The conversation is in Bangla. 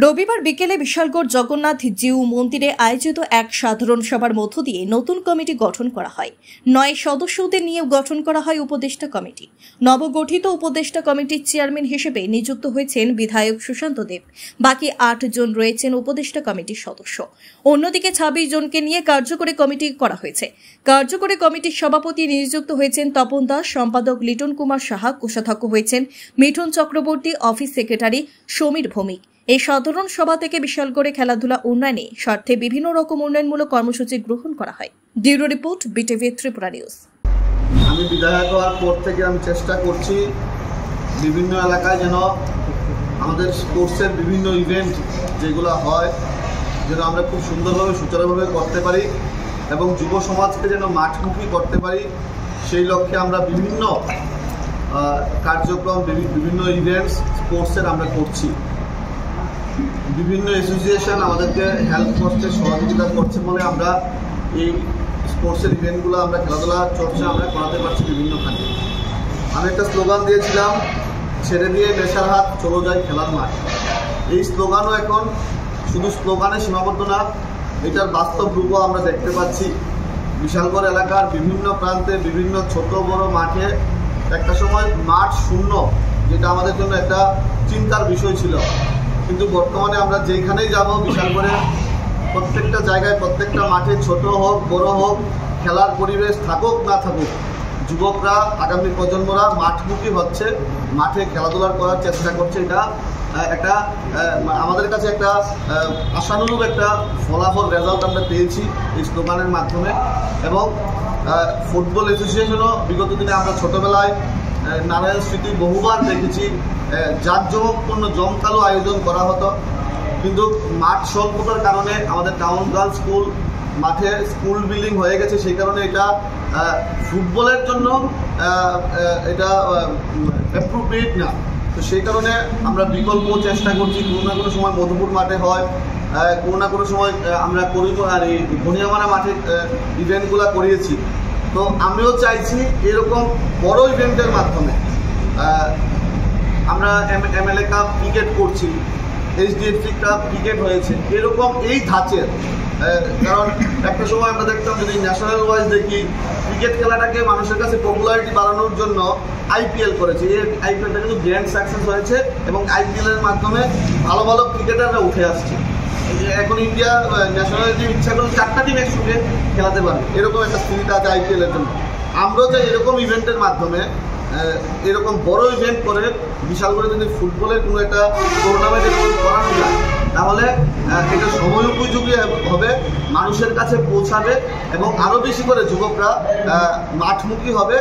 রবিবার বিকেলে বিশালগড় জগন্নাথ জিউ মন্দিরে আয়োজিত এক সাধারণ সভার মধ্য দিয়ে নতুন কমিটি গঠন করা হয়। 9 সদস্যদের নিয়ে গঠন করা হয় উপদেষ্টা কমিটি। নবগঠিত উপদেষ্টা কমিটির চেয়ারম্যান হিসেবে নিযুক্ত হয়েছেন বিধায়ক সুশান্ত দেব। বাকি 8 জন রয়েছেন উপদেষ্টা কমিটির সদস্য। অন্যদিকে 26 জনকে নিয়ে কার্যকরী কমিটি করা হয়েছে। কার্যকরী কমিটির সভাপতি নিযুক্ত হয়েছেন তপন দাস, সম্পাদক লিটন কুমার সাহা, কোষাধ্যক্ষ হয়েছেন মিঠুন চক্রবর্তী, অফিস সেক্রেটারি সমীর ভৌমিক। এই সাধারণ সভা থেকে বিশালগড়ে খেলাধুলা উন্নয়নে স্বার্থে বিভিন্ন রকম উন্নয়নমূলক কর্মসূচি গ্রহণ করা হয়। Bureau report, BTV Tripura news. আমি বিধায়ক হওয়ার পর থেকে আমি চেষ্টা করছি বিভিন্ন এলাকায় যেন আমাদের স্পোর্টসের বিভিন্ন ইভেন্ট যেগুলো হয় যেন আমরা খুব সুন্দরভাবে সুচারুভাবে করতে পারি এবং যুব সমাজকে যেন মাঠমুখী করতে পারি, সেই লক্ষ্যে আমরা বিভিন্ন কার্যক্রম, বিভিন্ন ইভেন্টস স্পোর্টসের আমরা করছি। বিভিন্ন অ্যাসোসিয়েশন আমাদেরকে হেল্প করতে, সহযোগিতা করছে বলে আমরা এই স্পোর্টসের ইভেন্টগুলো, আমরা খেলাধুলা চর্চা আমরা করাতে পারছি বিভিন্নখানে। আমি একটা স্লোগান দিয়েছিলাম, ছেড়ে দিয়ে নেশার হাত, চলো যাই খেলার মাঠ। এই স্লোগানও এখন শুধু স্লোগানে সীমাবদ্ধ না, এটার বাস্তব রূপও আমরা দেখতে পাচ্ছি। বিশালগড় এলাকার বিভিন্ন প্রান্তে, বিভিন্ন ছোট বড় মাঠে একটা সময় মাঠ শূন্য, যেটা আমাদের জন্য একটা চিন্তার বিষয় ছিল। কিন্তু বর্তমানে আমরা যেখানেই যাব বিশালগড়ে প্রত্যেকটা জায়গায়, প্রত্যেকটা মাঠে, ছোট হোক বড় হোক, খেলার পরিবেশ থাকুক না থাকুক, যুবকরা, আগামী প্রজন্মরা মাঠমুখী হচ্ছে, মাঠে খেলাধুলা করার চেষ্টা করছে। এটা একটা আমাদের কাছে একটা আশানুরূপ একটা ফলাফল, রেজাল্ট আমরা পেয়েছি এই স্লোগানের মাধ্যমে। এবং ফুটবল অ্যাসোসিয়েশনও বিগত দিনে আমরা ছোটোবেলায় নারায়ণ স্মৃতি বহুবার দেখেছি, জাঁকজমকপূর্ণ জমকালো আয়োজন করা হতো, কিন্তু মাঠ স্বল্পতার কারণে আমাদের টাউন গার্লস স্কুল মাঠে স্কুল বিল্ডিং হয়ে গেছে, সেই কারণে এটা ফুটবলের জন্য এটা অ্যাপ্রোপ্রিয়েট না। তো সেই কারণে আমরা বিকল্প চেষ্টা করছি। কোনো না কোনো সময় মধুপুর মাঠে হয়, কোনো না কোনো সময় আমরা আর এই বনিয়ামারা মাঠে ইভেন্টগুলো করিয়েছি। তো আমিও চাইছি এরকম বড় ইভেন্টের মাধ্যমে, আমরা MLA কাপ ক্রিকেট করছি, HDFC কাপ ক্রিকেট হয়েছে, এরকম এই ধাঁচের। কারণ একটা সময় আমরা দেখতাম, যদি ন্যাশনাল ওয়াইজ দেখি, ক্রিকেট খেলাটাকে মানুষের কাছে পপুলারিটি বাড়ানোর জন্য IPL করেছে। এই IPLটা কিন্তু গ্র্যান্ড সাকসেস হয়েছে এবং IPL এর মাধ্যমে ভালো ভালো ক্রিকেটাররা উঠে আসছে। এখন ইন্ডিয়া ন্যাশনাল টিম ইচ্ছা করলে 4টা টিম একসঙ্গে খেলাতে পারে, এরকম একটা স্পিরিট আছে IPL এর জন্য। আমরাও চাই এরকম ইভেন্টের মাধ্যমে, এরকম বড় ইভেন্ট করে বিশালগড়ে যদি ফুটবলের কোনো একটা টুর্নামেন্ট করানো যায়, তাহলে এটা সময় উপযোগী হবে, মানুষের কাছে পৌঁছাবে এবং আরও বেশি করে যুবকরা মাঠমুখী হবে।